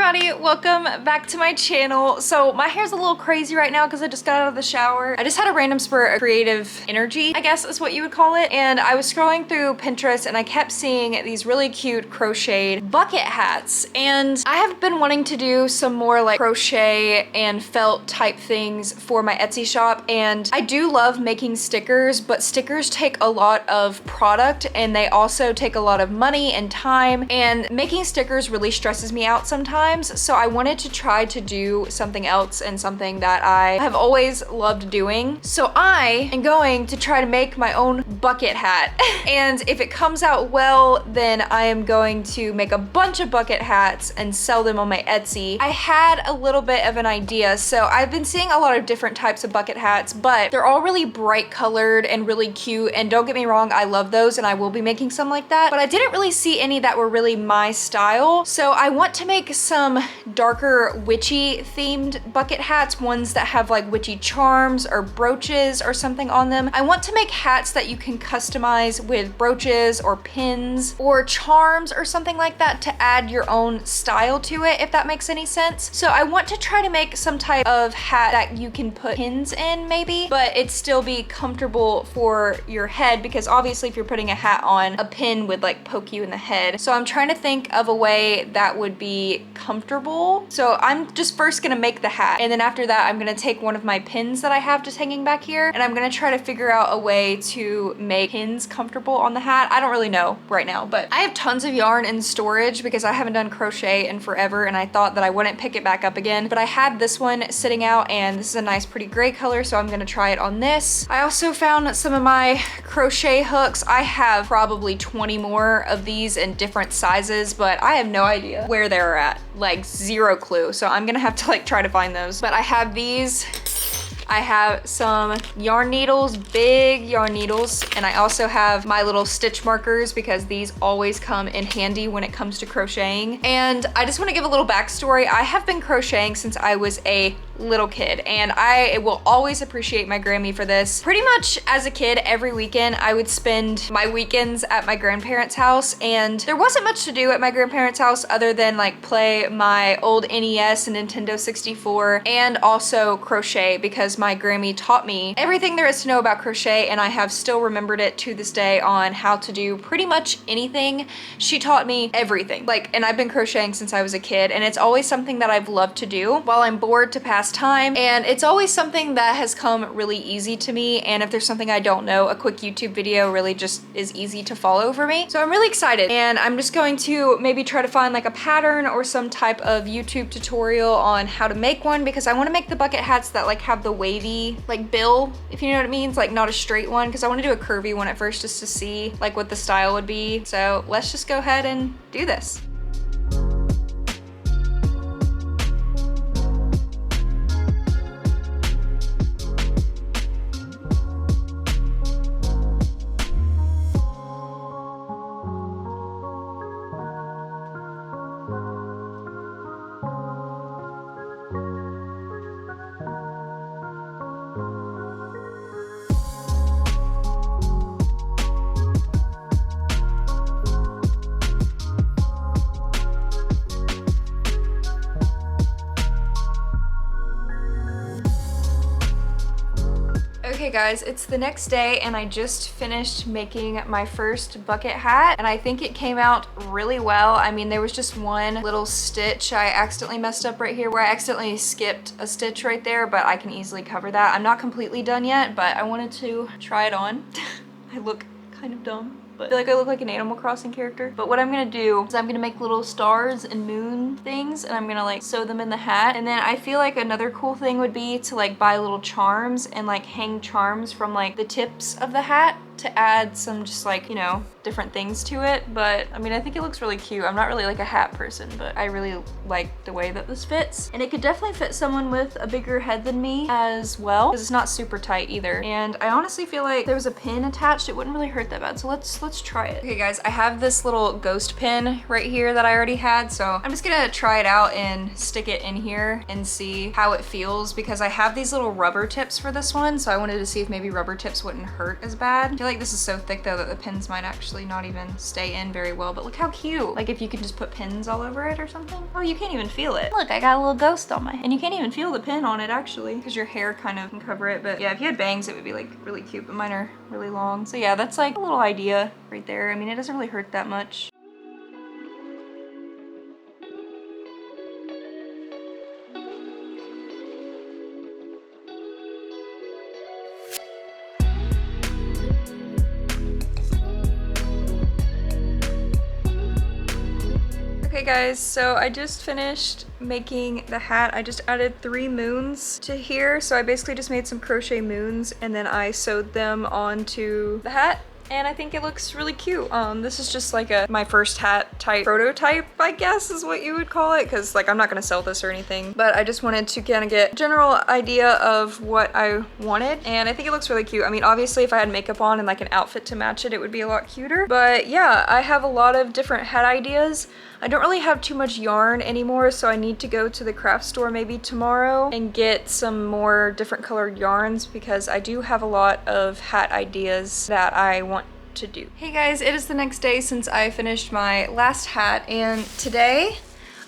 howdy, welcome back to my channel. So my hair's a little crazy right now because I just got out of the shower. I just had a random spurt of creative energy, I guess is what you would call it. And I was scrolling through Pinterest and I kept seeing these really cute crocheted bucket hats. And I have been wanting to do some more like crochet and felt type things for my Etsy shop. And I do love making stickers, but stickers take a lot of product and they also take a lot of money and time. And making stickers really stresses me out sometimes, so I wanted to try to do something else and something that I have always loved doing. So I am going to try to make my own bucket hat. And if it comes out well, then I am going to make a bunch of bucket hats and sell them on my Etsy. I had a little bit of an idea, so I've been seeing a lot of different types of bucket hats, but they're all really bright colored and really cute, and don't get me wrong, I love those and I will be making some like that, but I didn't really see any that were really my style. So I want to make some darker witchy themed bucket hats, ones that have like witchy charms or brooches or something on them. I want to make hats that you can customize with brooches or pins or charms or something like that to add your own style to it, if that makes any sense. So I want to try to make some type of hat that you can put pins in maybe, but it still be comfortable for your head, because obviously if you're putting a hat on, a pin would like poke you in the head. So I'm trying to think of a way that would be comfortable. So I'm just first gonna make the hat, and then after that I'm gonna take one of my pins that I have just hanging back here, and I'm gonna try to figure out a way to make pins comfortable on the hat. I don't really know right now, but I have tons of yarn in storage because I haven't done crochet in forever, and I thought that I wouldn't pick it back up again, but I had this one sitting out and this is a nice pretty gray color, so I'm gonna try it on this. I also found some of my crochet hooks. I have probably 20 more of these in different sizes, but I have no idea where they're at, like zero clue. So I'm gonna have to like try to find those. But I have these. I have some yarn needles, big yarn needles, and I also have my little stitch markers because these always come in handy when it comes to crocheting. And I just want to give a little backstory. I have been crocheting since I was a little kid, and I will always appreciate my Grammy for this. Pretty much as a kid, every weekend I would spend my weekends at my grandparents' house, and there wasn't much to do at my grandparents' house other than like play my old NES and Nintendo 64 and also crochet, because my Grammy taught me everything there is to know about crochet, and I have still remembered it to this day on how to do pretty much anything. She taught me everything, like, and I've been crocheting since I was a kid, and it's always something that I've loved to do while I'm bored to pass time, and it's always something that has come really easy to me. And if there's something I don't know, a quick YouTube video really just is easy to follow for me. So I'm really excited, and I'm just going to maybe try to find like a pattern or some type of YouTube tutorial on how to make one, because I want to make the bucket hats that like have the wavy like bill, if you know what it means, like not a straight one, because I want to do a curvy one at first just to see like what the style would be. So let's just go ahead and do this. Okay guys, it's the next day and I just finished making my first bucket hat, and I think it came out really well. I mean, there was just one little stitch I accidentally messed up right here where I accidentally skipped a stitch right there, but I can easily cover that. I'm not completely done yet, but I wanted to try it on. I look kind of dumb, but I feel like I look like an Animal Crossing character. But what I'm gonna do is I'm gonna make little stars and moon things, and I'm gonna like sew them in the hat. And then I feel like another cool thing would be to like buy little charms and like hang charms from like the tips of the hat to add some just like, you know, different things to it. But I mean, I think it looks really cute. I'm not really like a hat person, but I really like the way that this fits. And it could definitely fit someone with a bigger head than me as well, because it's not super tight either. And I honestly feel like if there was a pin attached, it wouldn't really hurt that bad. So let's try it. Okay guys, I have this little ghost pin right here that I already had. So I'm just gonna try it out and stick it in here and see how it feels, because I have these little rubber tips for this one. So I wanted to see if maybe rubber tips wouldn't hurt as bad. I feel feel like this is so thick though that the pins might actually not even stay in very well, but look how cute. Like if you could just put pins all over it or something. Oh, you can't even feel it. Look, I got a little ghost on my head. And you can't even feel the pin on it actually, because your hair kind of can cover it. But yeah, if you had bangs, it would be like really cute, but mine are really long. So yeah, that's like a little idea right there. I mean, it doesn't really hurt that much. Okay guys, so I just finished making the hat. I just added 3 moons to here. So I basically just made some crochet moons and then I sewed them onto the hat. And I think it looks really cute. This is just like my first hat type prototype, I guess is what you would call it, because like I'm not gonna sell this or anything, but I just wanted to kind of get a general idea of what I wanted, and I think it looks really cute. I mean, obviously if I had makeup on and like an outfit to match it, it would be a lot cuter, but yeah, I have a lot of different hat ideas. I don't really have too much yarn anymore, so I need to go to the craft store maybe tomorrow and get some more different colored yarns, because I do have a lot of hat ideas that I want to do. Hey guys, it is the next day since I finished my last hat, and today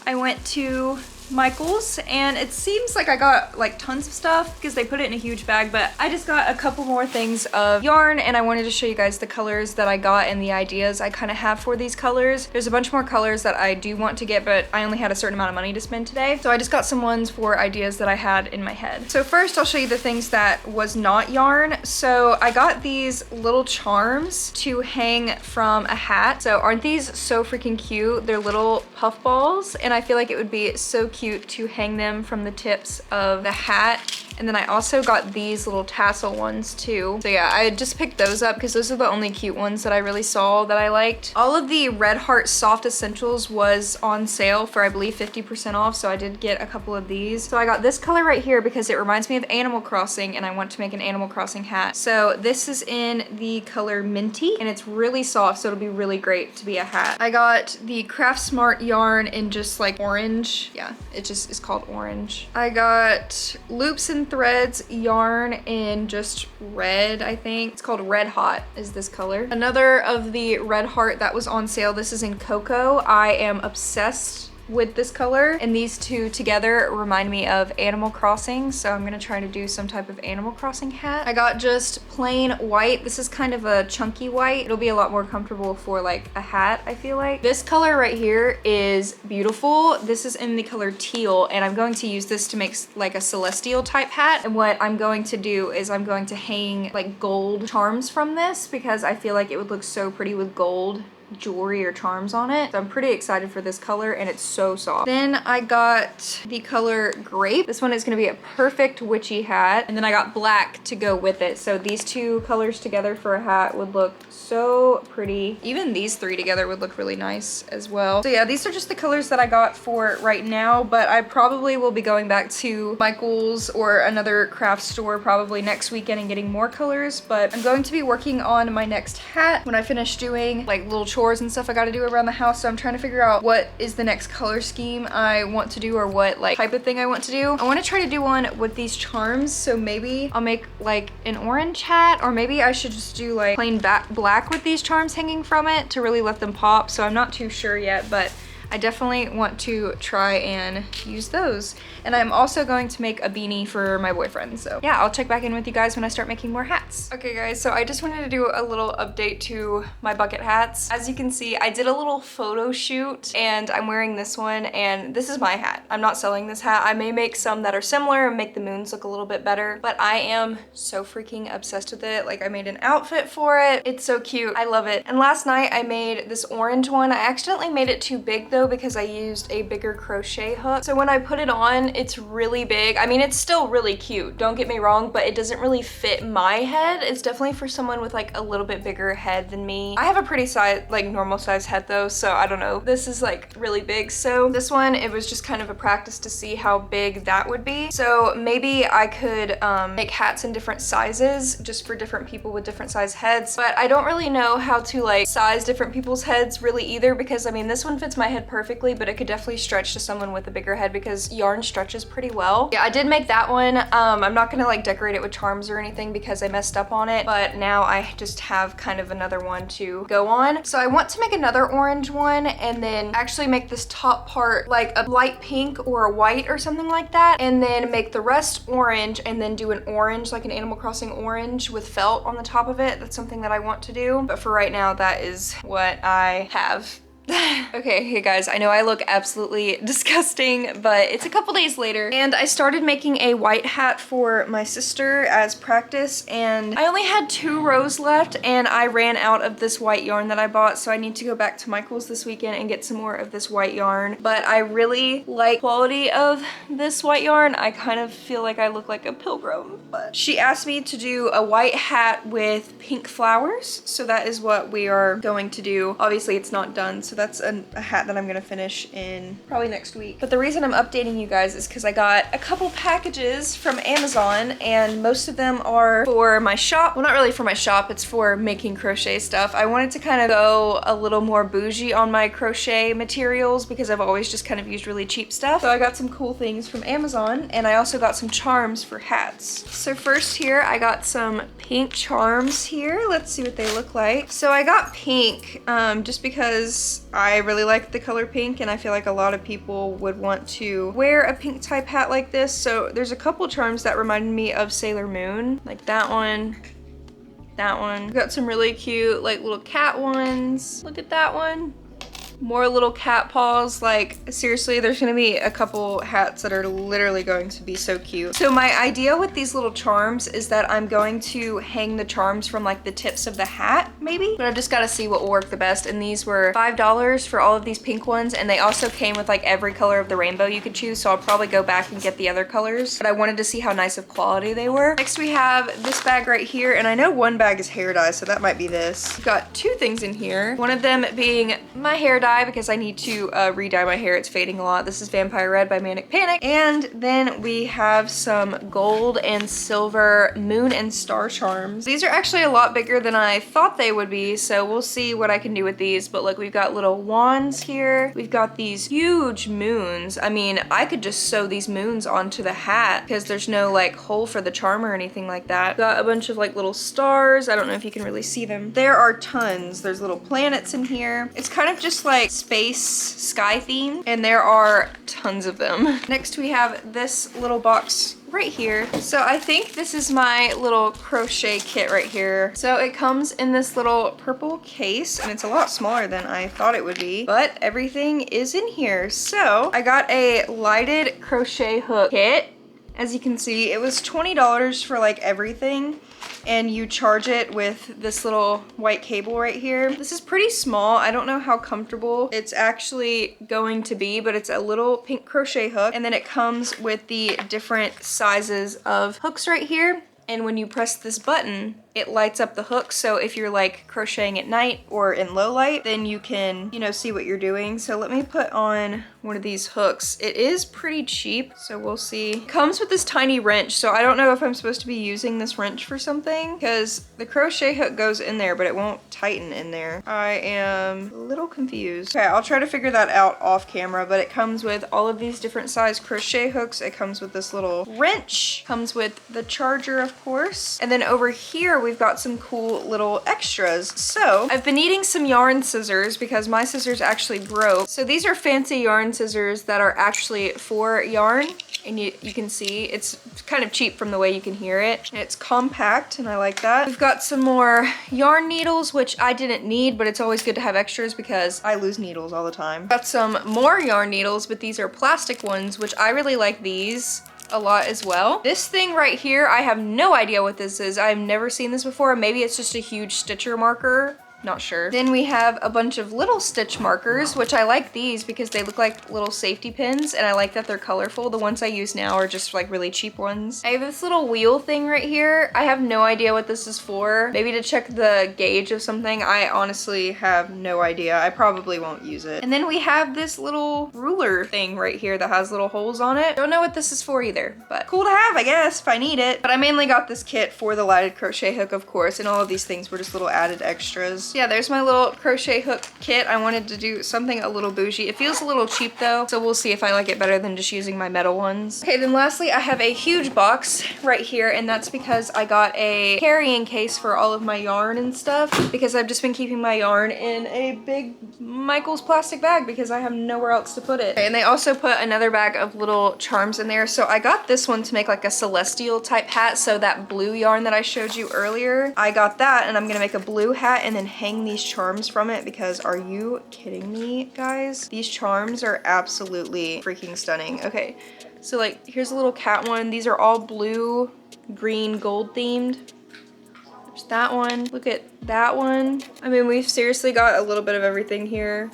I went to Michael's, and it seems like I got like tons of stuff because they put it in a huge bag, but I just got a couple more things of yarn, and I wanted to show you guys the colors that I got and the ideas I kind of have for these colors. There's a bunch more colors that I do want to get, but I only had a certain amount of money to spend today, so I just got some ones for ideas that I had in my head. So first I'll show you the things that was not yarn. So I got these little charms to hang from a hat. So aren't these so freaking cute? They're little puff balls, and I feel like it would be so cute to hang them from the tips of the hat. And then I also got these little tassel ones too. So yeah, I just picked those up because those are the only cute ones that I really saw that I liked. All of the Red Heart Soft Essentials was on sale for I believe 50% off, so I did get a couple of these. So I got this color right here because it reminds me of Animal Crossing, and I want to make an Animal Crossing hat. So this is in the color Minty, and it's really soft, so it'll be really great to be a hat. I got the Craft Smart yarn in just like orange. Yeah, it just is called orange. I got Loops and Threads yarn in just red, I think. It's called Red Hot is this color. Another of the Red Heart that was on sale, this is in Cocoa. I am obsessed with this color, and these two together remind me of Animal Crossing, so I'm gonna try to do some type of Animal Crossing hat. I got just plain white. This is kind of a chunky white. It'll be a lot more comfortable for like a hat, I feel like. This color right here is beautiful. This is in the color teal, and I'm going to use this to make like a celestial type hat, and what I'm going to do is I'm going to hang like gold charms from this because I feel like it would look so pretty with gold jewelry or charms on it. So I'm pretty excited for this color, and it's so soft. Then I got the color Grape. This one is gonna be a perfect witchy hat. And then I got black to go with it. So these two colors together for a hat would look so pretty. Even these three together would look really nice as well. So yeah, these are just the colors that I got for right now, but I probably will be going back to Michael's or another craft store probably next weekend and getting more colors. But I'm going to be working on my next hat when I finish doing like little chores and stuff I gotta do around the house. So I'm trying to figure out what is the next color scheme I want to do, or what like type of thing I want to do. I want to try to do one with these charms, so maybe I'll make like an orange hat, or maybe I should just do like plain black with these charms hanging from it to really let them pop. So I'm not too sure yet, but I definitely want to try and use those. And I'm also going to make a beanie for my boyfriend. So yeah, I'll check back in with you guys when I start making more hats. Okay guys, so I just wanted to do a little update to my bucket hats. As you can see, I did a little photo shoot, and I'm wearing this one, and this is my hat. I'm not selling this hat. I may make some that are similar and make the moons look a little bit better, but I am so freaking obsessed with it. Like, I made an outfit for it. It's so cute. I love it. And last night I made this orange one. I accidentally made it too big though, because I used a bigger crochet hook. So when I put it on, it's really big. I mean, it's still really cute, don't get me wrong, but it doesn't really fit my head. It's definitely for someone with like a little bit bigger head than me. I have a pretty size, like normal size head though, so I don't know. This is like really big. So this one, it was just kind of a practice to see how big that would be. So maybe I could make hats in different sizes just for different people with different size heads, but I don't really know how to like size different people's heads really either, because I mean, this one fits my head perfectly, but it could definitely stretch to someone with a bigger head because yarn stretches pretty well. Yeah, I did make that one. I'm not gonna like decorate it with charms or anything because I messed up on it, but now I just have kind of another one to go on. So I want to make another orange one and then actually make this top part like a light pink or a white or something like that, and then make the rest orange and then do an orange, like an Animal Crossing orange with felt on the top of it. That's something that I want to do, but for right now, that is what I have. Okay, hey guys, I know I look absolutely disgusting, but it's a couple days later and I started making a white hat for my sister as practice, and I only had 2 rows left and I ran out of this white yarn that I bought, so I need to go back to Michael's this weekend and get some more of this white yarn. But I really like quality of this white yarn. I kind of feel like I look like a pilgrim, but she asked me to do a white hat with pink flowers, so that is what we are going to do. Obviously it's not done, so that's a hat that I'm gonna finish in probably next week. But the reason I'm updating you guys is because I got a couple packages from Amazon, and most of them are for my shop. Well, not really for my shop, it's for making crochet stuff. I wanted to kind of go a little more bougie on my crochet materials because I've always just kind of used really cheap stuff. So I got some cool things from Amazon, and I also got some charms for hats. So first here, I got some pink charms here. Let's see what they look like. So I got pink just because I really like the color pink, and I feel like a lot of people would want to wear a pink type hat like this. So there's a couple charms that reminded me of Sailor Moon, like that one, that one. We've got some really cute like little cat ones. Look at that one. More little cat paws. Like seriously, there's gonna be a couple hats that are literally going to be so cute. So my idea with these little charms is that I'm going to hang the charms from like the tips of the hat maybe, but I've just got to see what will work the best. And these were $5 for all of these pink ones, and they also came with like every color of the rainbow you could choose, so I'll probably go back and get the other colors, but I wanted to see how nice of quality they were. Next we have this bag right here, and I know one bag is hair dye, so that might be this. We've got 2 things in here, one of them being my hair dye because I need to re-dye my hair. It's fading a lot. This is Vampire Red by Manic Panic. And then we have some gold and silver moon and star charms. These are actually a lot bigger than I thought they would be, so we'll see what I can do with these. But look, we've got little wands here. We've got these huge moons. I mean, I could just sew these moons onto the hat because there's no like hole for the charm or anything like that. Got a bunch of like little stars. I don't know if you can really see them. There are tons. There's little planets in here. It's kind of just like space sky theme, and there are tons of them. Next we have this little box right here. So I think this is my little crochet kit right here. So it comes in this little purple case, and it's a lot smaller than I thought it would be, but everything is in here. So I got a lighted crochet hook kit. As you can see, it was $20 for like everything, and you charge it with this little white cable right here. This is pretty small. I don't know how comfortable it's actually going to be, but it's a little pink crochet hook, and then it comes with the different sizes of hooks right here. And when you press this button, it lights up the hook, so if you're like crocheting at night or in low light, then you can, you know, see what you're doing. So let me put on one of these hooks. It is pretty cheap, so we'll see. It comes with this tiny wrench, so I don't know if I'm supposed to be using this wrench for something, because the crochet hook goes in there, but it won't tighten in there. I am a little confused. Okay, I'll try to figure that out off camera, but it comes with all of these different size crochet hooks. It comes with this little wrench, comes with the charger, of course, and then over here we've got some cool little extras. So I've been needing some yarn scissors because my scissors actually broke. So these are fancy yarn scissors that are actually for yarn, and you can see it's kind of cheap from the way you can hear it. And it's compact, and I like that. We've got some more yarn needles, which I didn't need, but it's always good to have extras because I lose needles all the time. Got some more yarn needles, but these are plastic ones, which I really like these a lot as well. This thing right here, I have no idea what this is. I've never seen this before. Maybe it's just a huge stitcher marker. Not sure. Then we have a bunch of little stitch markers, which I like these because they look like little safety pins, and I like that they're colorful. The ones I use now are just like really cheap ones. I have this little wheel thing right here. I have no idea what this is for. Maybe to check the gauge of something. I honestly have no idea. I probably won't use it. And then we have this little ruler thing right here that has little holes on it. Don't know what this is for either, but cool to have, I guess, if I need it. But I mainly got this kit for the lighted crochet hook, of course, and all of these things were just little added extras. house. Yeah, there's my little crochet hook kit. I wanted to do something a little bougie. It feels a little cheap though, so we'll see if I like it better than just using my metal ones. Okay, then lastly, I have a huge box right here, and that's because I got a carrying case for all of my yarn and stuff, because I've just been keeping my yarn in a big Michael's plastic bag because I have nowhere else to put it. Okay, and they also put another bag of little charms in there. So I got this one to make like a celestial type hat. So that blue yarn that I showed you earlier, I got that, and I'm gonna make a blue hat and then hang these charms from it, because are you kidding me, guys? These charms are absolutely freaking stunning. Okay, so like here's a little cat one. These are all blue, green, gold themed. There's that one. Look at that one. I mean, we've seriously got a little bit of everything here.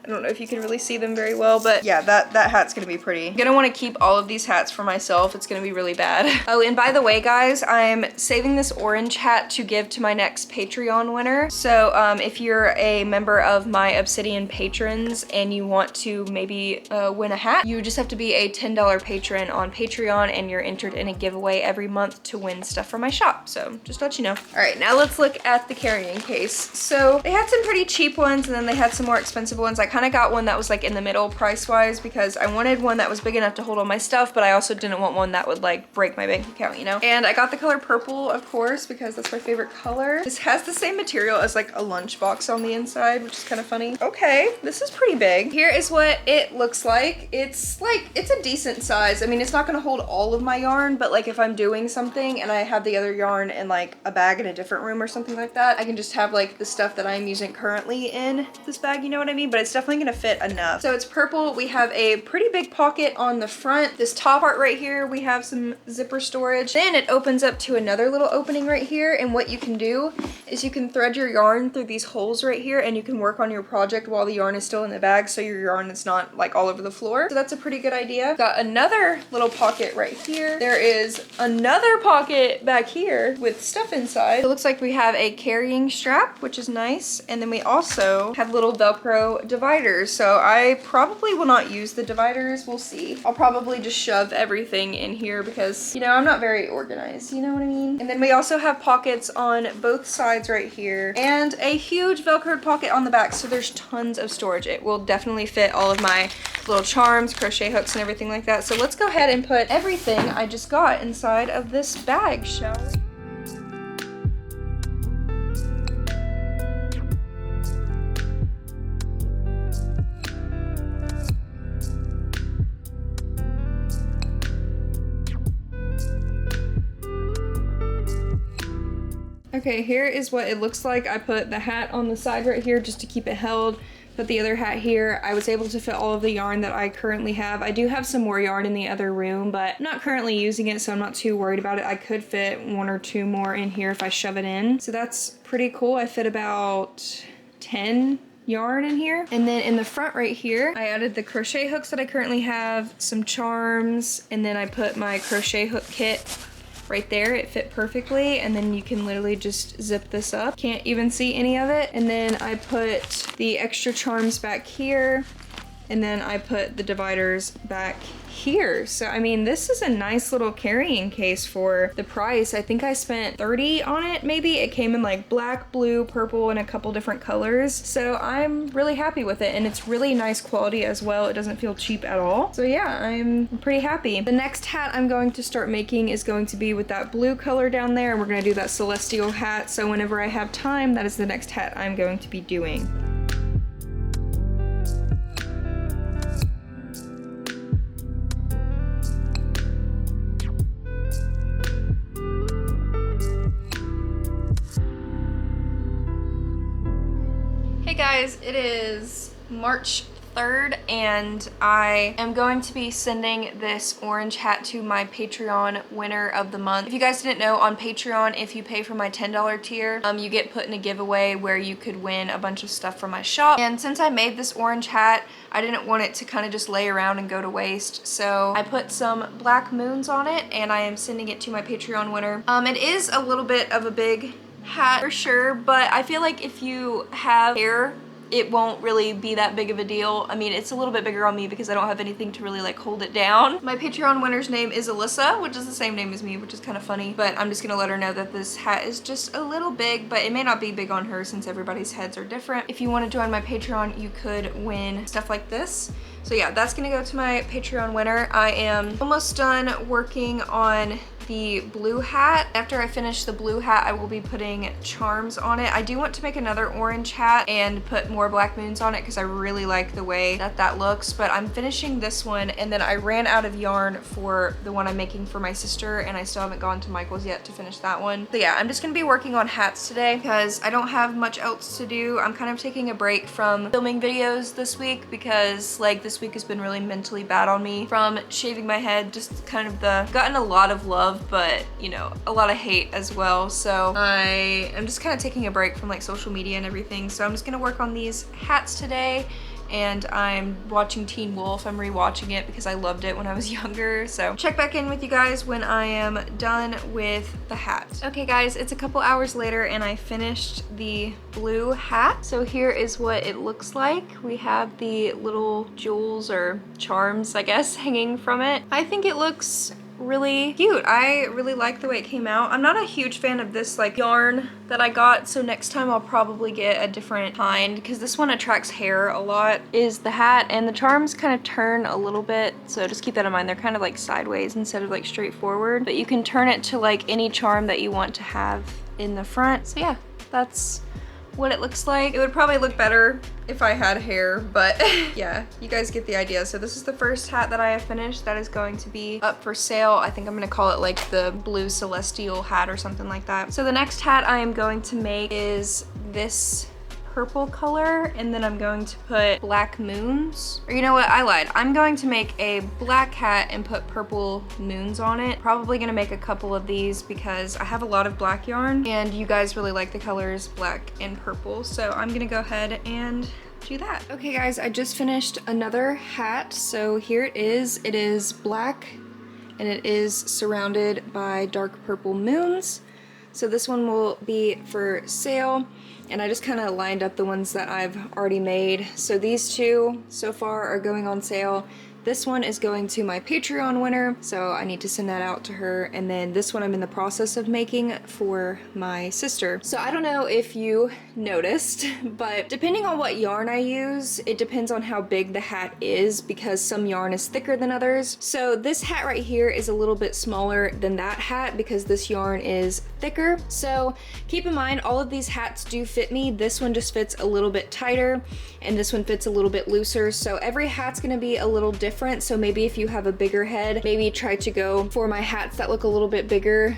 I don't know if you can really see them very well, but yeah, that hat's gonna be pretty. I'm gonna wanna keep all of these hats for myself. It's gonna be really bad. Oh, and by the way, guys, I'm saving this orange hat to give to my next Patreon winner. So if you're a member of my Obsidian patrons and you want to maybe win a hat, you just have to be a $10 patron on Patreon, and you're entered in a giveaway every month to win stuff from my shop. So just to let you know. All right, now let's look at the carrying case. So they had some pretty cheap ones, and then they had some more expensive ones. I kind of got one that was like in the middle price-wise, because I wanted one that was big enough to hold all my stuff, but I also didn't want one that would like break my bank account, you know? And I got the color purple, of course, because that's my favorite color. This has the same material as like a lunchbox on the inside, which is kind of funny. Okay, this is pretty big. Here is what it looks like. It's a decent size. I mean, it's not gonna hold all of my yarn, but like if I'm doing something and I have the other yarn in like a bag in a different room or something like that, I can just have like the stuff that I'm using currently in this bag, you know what I mean? But it's definitely gonna fit enough. So it's purple. We have a pretty big pocket on the front. This top part right here, we have some zipper storage. Then it opens up to another little opening right here, and what you can do is you can thread your yarn through these holes right here, and you can work on your project while the yarn is still in the bag, so your yarn is not like all over the floor. So that's a pretty good idea. Got another little pocket right here. There is another pocket back here with stuff inside. It looks like we have a carrying strap, which is nice, and then we also have little Velcro dividers. So I probably will not use the dividers. We'll see. I'll probably just shove everything in here because, you know, I'm not very organized, you know what I mean? And then we also have pockets on both sides right here, and a huge Velcroed pocket on the back, so there's tons of storage. It will definitely fit all of my little charms, crochet hooks, and everything like that. So let's go ahead and put everything I just got inside of this bag, shall we? Okay, here is what it looks like. I put the hat on the side right here just to keep it held. Put the other hat here. I was able to fit all of the yarn that I currently have. I do have some more yarn in the other room, but I'm not currently using it, so I'm not too worried about it. I could fit 1 or 2 more in here if I shove it in. So that's pretty cool. I fit about 10 yarn in here. And then in the front right here, I added the crochet hooks that I currently have, some charms, and then I put my crochet hook kit right there. It fit perfectly, and then you can literally just zip this up. Can't even see any of it. And then I put the extra charms back here, and then I put the dividers back here. So I mean, this is a nice little carrying case for the price. I think I spent $30 on it maybe. It came in like black, blue, purple, and a couple different colors. So I'm really happy with it, and it's really nice quality as well. It doesn't feel cheap at all. So yeah, I'm pretty happy. The next hat I'm going to start making is going to be with that blue color down there, and we're gonna do that celestial hat. So whenever I have time, that is the next hat I'm going to be doing. Hey guys, it is March 3rd, and I am going to be sending this orange hat to my Patreon winner of the month. If you guys didn't know, on Patreon, if you pay for my $10 tier, you get put in a giveaway where you could win a bunch of stuff from my shop. And since I made this orange hat, I didn't want it to kind of just lay around and go to waste. So I put some black moons on it, and I am sending it to my Patreon winner. It is a little bit of a big hat for sure, but I feel like if you have hair it won't really be that big of a deal. I mean, it's a little bit bigger on me because I don't have anything to really like hold it down. My Patreon winner's name is Alyssa, which is the same name as me, which is kind of funny, but I'm just gonna let her know that this hat is just a little big, but it may not be big on her since everybody's heads are different. If you want to join my Patreon, you could win stuff like this. So yeah, that's gonna go to my Patreon winner. I am almost done working on the blue hat. After I finish the blue hat, I will be putting charms on it. I do want to make another orange hat and put more black moons on it because I really like the way that that looks, but I'm finishing this one, and then I ran out of yarn for the one I'm making for my sister, and I still haven't gone to Michael's yet to finish that one. So yeah, I'm just gonna be working on hats today because I don't have much else to do. I'm kind of taking a break from filming videos this week because like this week has been really mentally bad on me from shaving my head. Just kind of gotten a lot of love, but you know, a lot of hate as well. So I am just kind of taking a break from like social media and everything. So I'm just gonna work on these hats today, and I'm watching Teen Wolf. I'm rewatching it because I loved it when I was younger. So check back in with you guys when I am done with the hat. Okay guys, it's a couple hours later and I finished the blue hat. So here is what it looks like. We have the little jewels or charms, I guess, hanging from it. I think it looks really cute. I really like the way it came out. I'm not a huge fan of this like yarn that I got, so next time I'll probably get a different kind because this one attracts hair a lot. Is the hat, and the charms kind of turn a little bit, so just keep that in mind. They're kind of like sideways instead of like straightforward, but you can turn it to like any charm that you want to have in the front. So yeah, that's what it looks like. It would probably look better if I had hair, but yeah, you guys get the idea. So this is the first hat that I have finished that is going to be up for sale. I think I'm gonna call it like the blue celestial hat or something like that. So the next hat I am going to make is this purple color, and then I'm going to put black moons. Or you know what, I lied. I'm going to make a black hat and put purple moons on it. Probably gonna make a couple of these because I have a lot of black yarn and you guys really like the colors black and purple. So I'm gonna go ahead and do that. Okay guys, I just finished another hat. So here it is. It is black and it is surrounded by dark purple moons. So this one will be for sale, and I just kind of lined up the ones that I've already made. So these two so far are going on sale. This one is going to my Patreon winner, so I need to send that out to her. And then this one I'm in the process of making for my sister. So I don't know if you noticed, but depending on what yarn I use, it depends on how big the hat is because some yarn is thicker than others. So this hat right here is a little bit smaller than that hat because this yarn is thicker. So keep in mind, all of these hats do fit me. This one just fits a little bit tighter and this one fits a little bit looser. So every hat's gonna be a little different. So maybe if you have a bigger head, maybe try to go for my hats that look a little bit bigger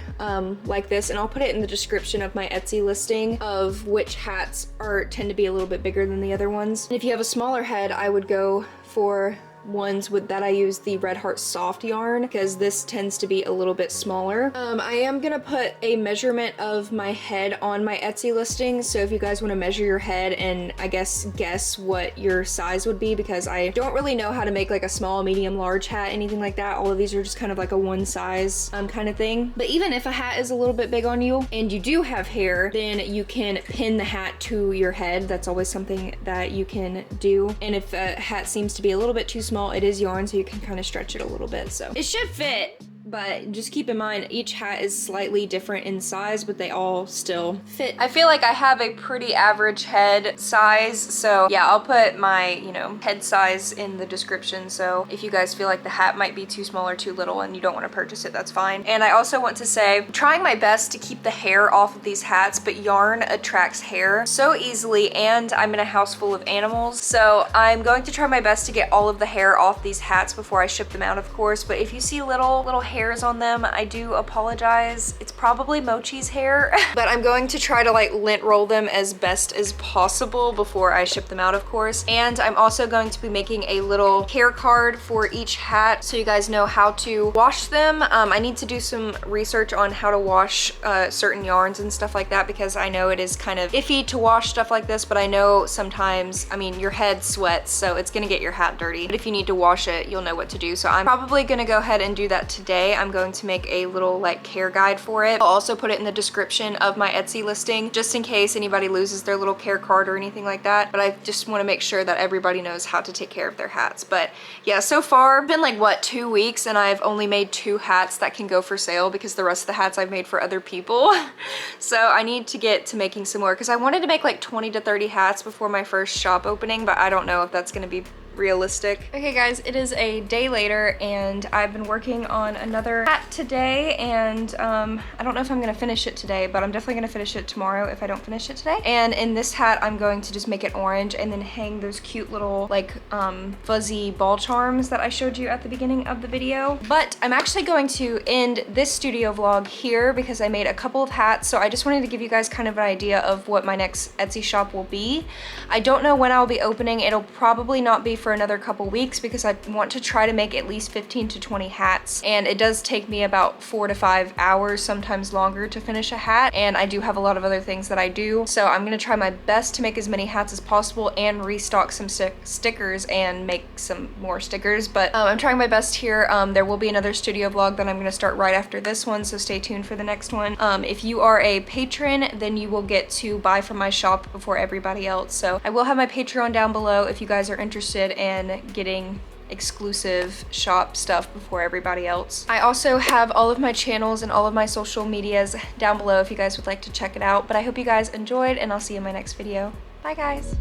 like this. And I'll put it in the description of my Etsy listing of which hats tend to be a little bit bigger than the other ones. And if you have a smaller head, I would go for ones that I use the Red Heart soft yarn because this tends to be a little bit smaller. I am gonna put a measurement of my head on my Etsy listing, so if you guys want to measure your head and I guess what your size would be, because I don't really know how to make like a small, medium, large hat, anything like that. All of these are just kind of like a one size kind of thing. But even if a hat is a little bit big on you and you do have hair, then you can pin the hat to your head. That's always something that you can do. And if a hat seems to be a little bit too small, it is yarn, so you can kind of stretch it a little bit. So it should fit, but just keep in mind each hat is slightly different in size, but they all still fit. I feel like I have a pretty average head size, so yeah, I'll put my, you know, head size in the description. So if you guys feel like the hat might be too small or too little and you don't want to purchase it, that's fine. And I also want to say, I'm trying my best to keep the hair off of these hats, but yarn attracts hair so easily, and I'm in a house full of animals, so I'm going to try my best to get all of the hair off these hats before I ship them out, of course. But if you see little hairs on them, I do apologize. It's probably Mochi's hair, but I'm going to try to like lint roll them as best as possible before I ship them out, of course. And I'm also going to be making a little care card for each hat so you guys know how to wash them. I need to do some research on how to wash certain yarns and stuff like that, because I know it is kind of iffy to wash stuff like this, but I know sometimes, I mean, your head sweats, so it's gonna get your hat dirty. But if you need to wash it, you'll know what to do. So I'm probably gonna go ahead and do that today. today I'm going to make a little like care guide for it. I'll also put it in the description of my Etsy listing just in case anybody loses their little care card or anything like that. But I just want to make sure that everybody knows how to take care of their hats. But yeah, so far, it's been like what, 2 weeks, and I've only made 2 hats that can go for sale because the rest of the hats I've made for other people. So I need to get to making some more because I wanted to make like 20 to 30 hats before my first shop opening, but I don't know if that's going to be realistic. Okay guys, it is a day later and I've been working on another hat today, and I don't know if I'm gonna finish it today, but I'm definitely gonna finish it tomorrow if I don't finish it today. And in this hat I'm going to just make it orange and then hang those cute little like fuzzy ball charms that I showed you at the beginning of the video. But I'm actually going to end this studio vlog here because I made a couple of hats, so I just wanted to give you guys kind of an idea of what my next Etsy shop will be. I don't know when I'll be opening. It'll probably not be for another couple weeks because I want to try to make at least 15 to 20 hats, and it does take me about 4 to 5 hours, sometimes longer, to finish a hat, and I do have a lot of other things that I do, so I'm gonna try my best to make as many hats as possible and restock some stickers and make some more stickers. But I'm trying my best here. There will be another studio vlog that I'm gonna start right after this one, so stay tuned for the next one. If you are a patron, then you will get to buy from my shop before everybody else, so I will have my Patreon down below if you guys are interested in getting exclusive shop stuff before everybody else. I also have all of my channels and all of my social medias down below if you guys would like to check it out. But I hope you guys enjoyed, and I'll see you in my next video. Bye guys.